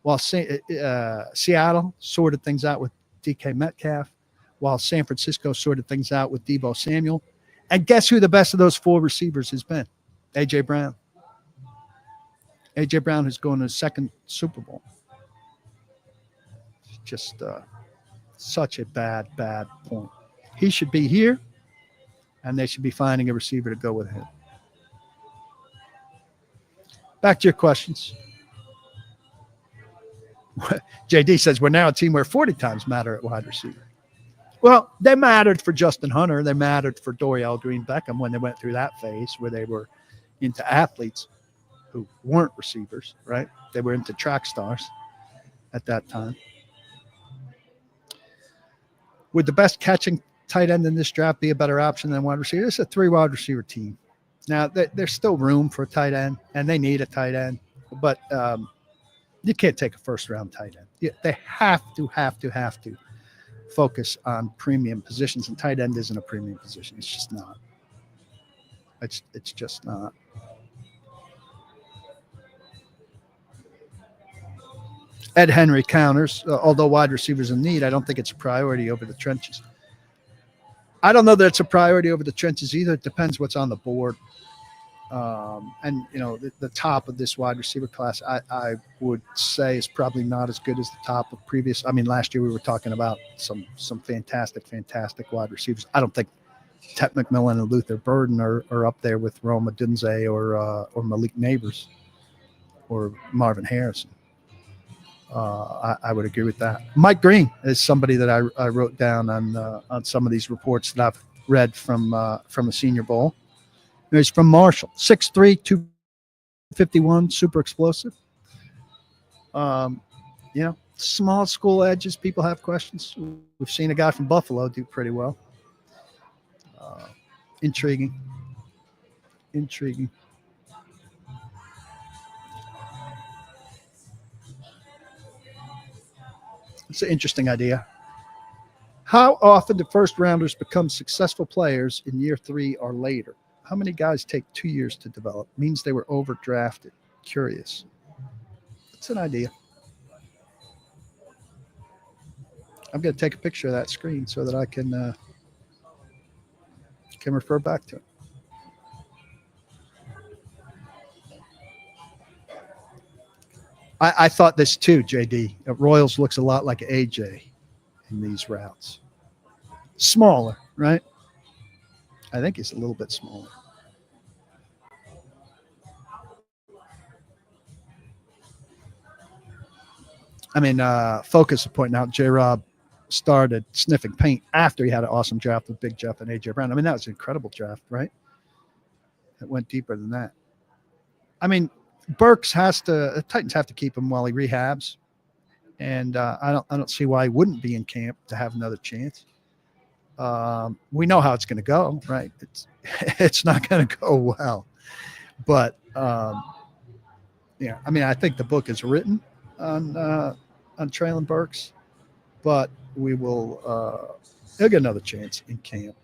while Seattle sorted things out with DK Metcalf, while San Francisco sorted things out with Deebo Samuel. And guess who the best of those 4 receivers has been? A.J. Brown. A.J. Brown is going to his 2nd Super Bowl. It's just such a bad point. He should be here, and they should be finding a receiver to go with him. Back to your questions. JD says, we're now a team where 40 times matter at wide receiver. Well, they mattered for Justin Hunter. They mattered for Dorial Green-Beckham when they went through that phase where they were into athletes who weren't receivers, right? They were into track stars at that time. Would the best catching tight end in this draft be a better option than wide receiver? It's a 3 wide receiver team. Now, there's still room for a tight end, and they need a tight end, but you can't take a first-round tight end. They have to focus on premium positions, and tight end isn't a premium position. It's just not. It's just not. Ed Henry counters, although wide receivers in need, I don't think it's a priority over the trenches. I don't know that it's a priority over the trenches either. It depends what's on the board. And, the top of this wide receiver class, I would say is probably not as good as the top of previous. I mean, last year we were talking about some fantastic wide receivers. I don't think Tet McMillan and Luther Burden are up there with Rome Odunze or Malik Neighbors or Marvin Harrison. I would agree with that. Mike Green is somebody that I wrote down on some of these reports that I've read from the Senior Bowl. He's from Marshall, 6'3", 251, super explosive. Small school edges. People have questions. We've seen a guy from Buffalo do pretty well. Intriguing. It's an interesting idea. How often do first rounders become successful players in year 3 or later? How many guys take 2 years to develop? Means they were overdrafted. Curious. It's an idea. I'm going to take a picture of that screen so that I can refer back to it. I thought this too, JD. Royals looks a lot like AJ in these routes. Smaller, right? I think he's a little bit smaller. I mean, Focus is pointing out J-Rob started sniffing paint after he had an awesome draft with Big Jeff and A.J. Brown. I mean, that was an incredible draft, right? It went deeper than that. I mean, the Titans have to keep him while he rehabs. And I don't see why he wouldn't be in camp to have another chance. We know how it's going to go, right? It's not going to go well. But, I mean, I think the book is written on Traylon Burks, but he'll get another chance in camp,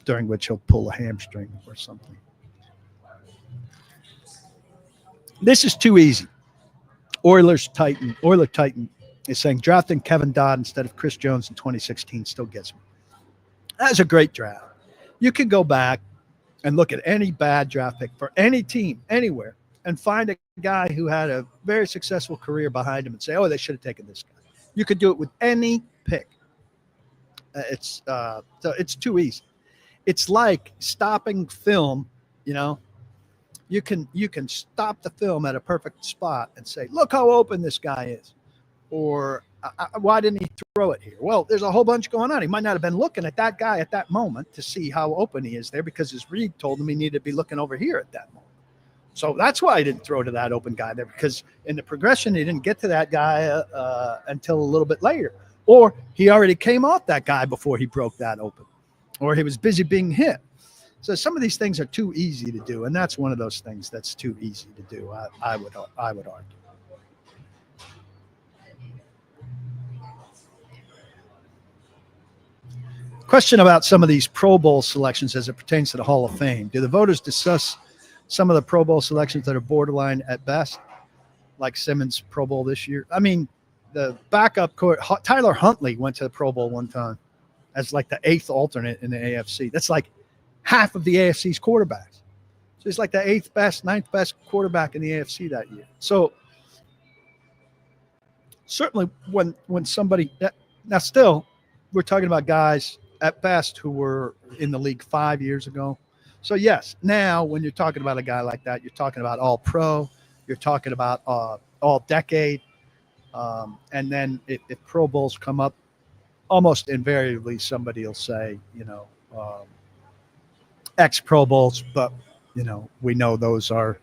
during which he'll pull a hamstring or something. This is too easy. Oiler Titan is saying drafting Kevin Dodd instead of Chris Jones in 2016 still gets me. That's a great draft. You can go back and look at any bad draft pick for any team anywhere and find a guy who had a very successful career behind him and say, oh, they should have taken this guy. You could do it with any pick. It's too easy. It's like stopping film, You can stop the film at a perfect spot and say, look how open this guy is. Or why didn't he throw it here? Well, there's a whole bunch going on. He might not have been looking at that guy at that moment to see how open he is there because his read told him he needed to be looking over here at that moment. So that's why he didn't throw to that open guy there, because in the progression, he didn't get to that guy until a little bit later. Or he already came off that guy before he broke that open. Or he was busy being hit. So some of these things are too easy to do, and that's one of those things that's too easy to do, I would argue. Question about some of these Pro Bowl selections as it pertains to the Hall of Fame. Do the voters discuss some of the Pro Bowl selections that are borderline at best, like Simmons' Pro Bowl this year? I mean, the backup court, Tyler Huntley went to the Pro Bowl one time as like the 8th alternate in the AFC. That's like half of the AFC's quarterbacks. So he's like the 8th best, 9th best quarterback in the AFC that year. So certainly when somebody – now still, we're talking about guys at best who were in the league 5 years ago. So, yes, now when you're talking about a guy like that, you're talking about all-pro. You're talking about all-decade. And then if Pro Bowls come up, almost invariably somebody will say, ex-Pro Bowls, but, we know those are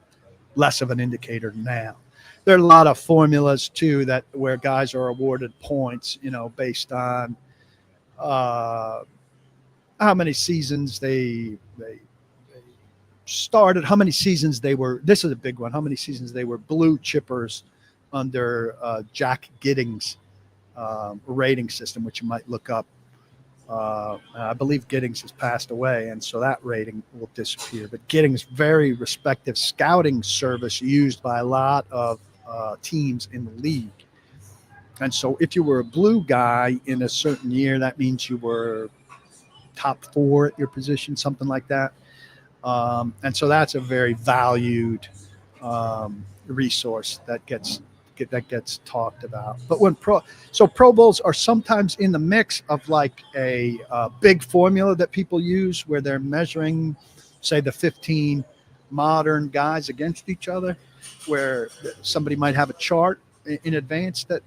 less of an indicator now. There are a lot of formulas, too, where guys are awarded points, based on how many seasons they started, how many seasons they were, this is a big one, how many seasons they were blue chippers under Jack Giddings' rating system, which you might look up. I believe Giddings has passed away, and so that rating will disappear. But Giddings, very respected scouting service used by a lot of teams in the league. And so if you were a blue guy in a certain year, that means you were top 4 at your position, something like that. And so that's a very valued resource that gets talked about. But when Pro Bowls are sometimes in the mix of like a big formula that people use where they're measuring, say, the 15 modern guys against each other, where somebody might have a chart in advance that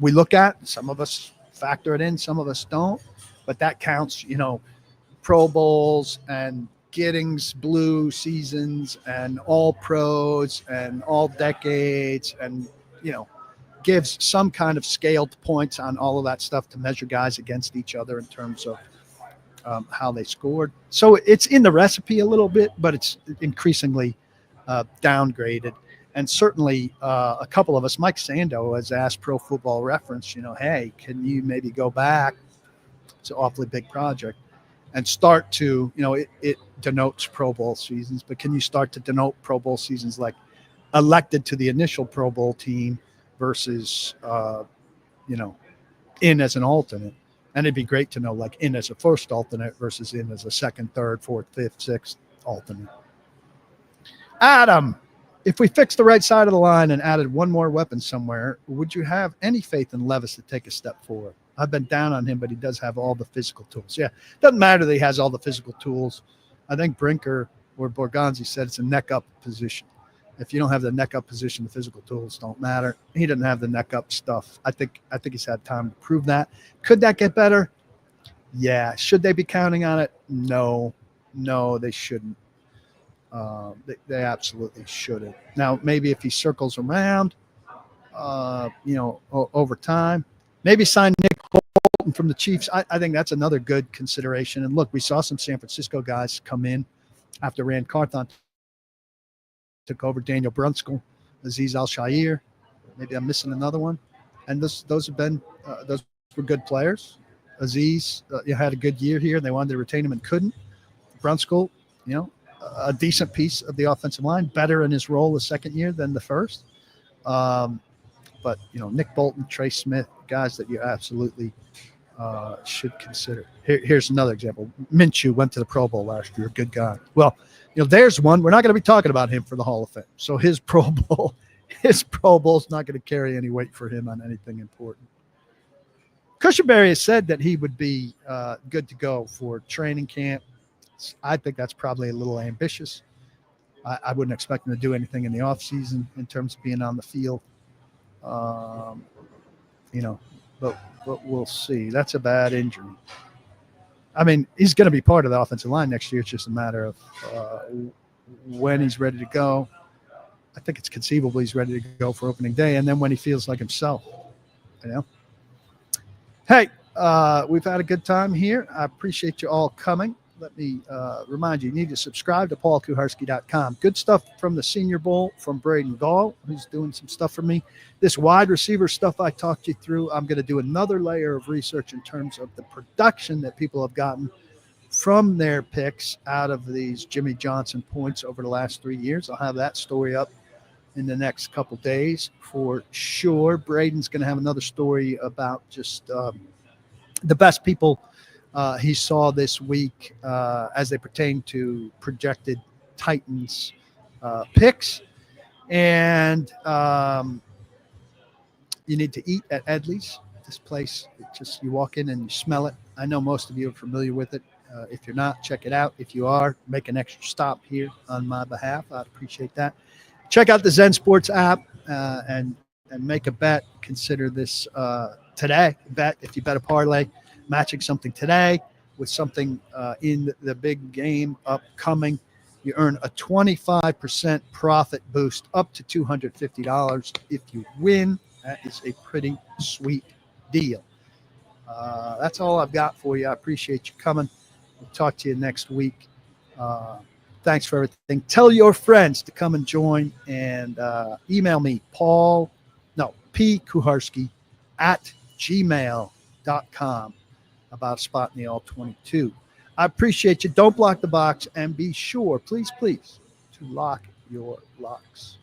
we look at. Some of us factor it in, some of us don't, but that counts, Pro Bowls and Giddings Blue seasons and all pros and all decades, and gives some kind of scaled points on all of that stuff to measure guys against each other in terms of how they scored. So it's in the recipe a little bit, but it's increasingly downgraded. And certainly a couple of us, Mike Sando has asked Pro Football Reference, hey, can you maybe go back? It's an awfully big project. And start to, it denotes Pro Bowl seasons, but can you start to denote Pro Bowl seasons like elected to the initial Pro Bowl team versus, in as an alternate? And it'd be great to know, like, in as a first alternate versus in as a second, third, fourth, fifth, sixth alternate. Adam, if we fixed the right side of the line and added one more weapon somewhere, would you have any faith in Levis to take a step forward? I've been down on him, but he does have all the physical tools. Yeah, doesn't matter that he has all the physical tools. I think Brinker or Borgonzi said it's a neck-up position. If you don't have the neck-up position, the physical tools don't matter. He doesn't have the neck-up stuff. I think he's had time to prove that. Could that get better? Yeah. Should they be counting on it? No, they shouldn't. They absolutely shouldn't. Now, maybe if he circles around, over time, maybe sign Nick Bolton from the Chiefs. I think that's another good consideration. And look, we saw some San Francisco guys come in after Rand Carthon took over, Daniel Brunskill, Aziz Al-Shaair. Maybe I'm missing another one. And those were good players. Aziz had a good year here. They wanted to retain him and couldn't. Brunskill, a decent piece of the offensive line, better in his role the second year than the first. But, Nick Bolton, Trey Smith, guys that you absolutely should consider. Here's another example. Minshew went to the Pro Bowl last year. Good guy. Well, there's one. We're not going to be talking about him for the Hall of Fame. So his Pro Bowl is not going to carry any weight for him on anything important. Cushenberry has said that he would be good to go for training camp. I think that's probably a little ambitious. I wouldn't expect him to do anything in the offseason in terms of being on the field. But we'll see. That's a bad injury. I mean, he's going to be part of the offensive line next year. It's just a matter of when he's ready to go. I think it's conceivable he's ready to go for opening day, and then when he feels like himself, Hey, we've had a good time here. I appreciate you all coming. Let me remind you need to subscribe to paulkuharsky.com. Good stuff from the Senior Bowl from Braden Gall, who's doing some stuff for me. This wide receiver stuff I talked you through, I'm going to do another layer of research in terms of the production that people have gotten from their picks out of these Jimmy Johnson points over the last 3 years. I'll have that story up in the next couple days for sure. Braden's going to have another story about just the best people he saw this week as they pertain to projected Titans picks. And you need to eat at EDLEY'S. This place, you walk in and you smell it. I know most of you are familiar with it. If you're not, check it out. If you are, make an extra stop here on my behalf. I'd appreciate that. Check out the Zen Sports app and make a bet. Consider this today. Bet if you bet a parlay, matching something today with something in the big game upcoming, you earn a 25% profit boost up to $250 if you win. That is a pretty sweet deal. That's all I've got for you. I appreciate you coming. We'll talk to you next week. Thanks for everything. Tell your friends to come and join, and email me, p.kuharsky@gmail.com about a spot in the All-22. I appreciate you. Don't block the box, and be sure, please, to lock your locks.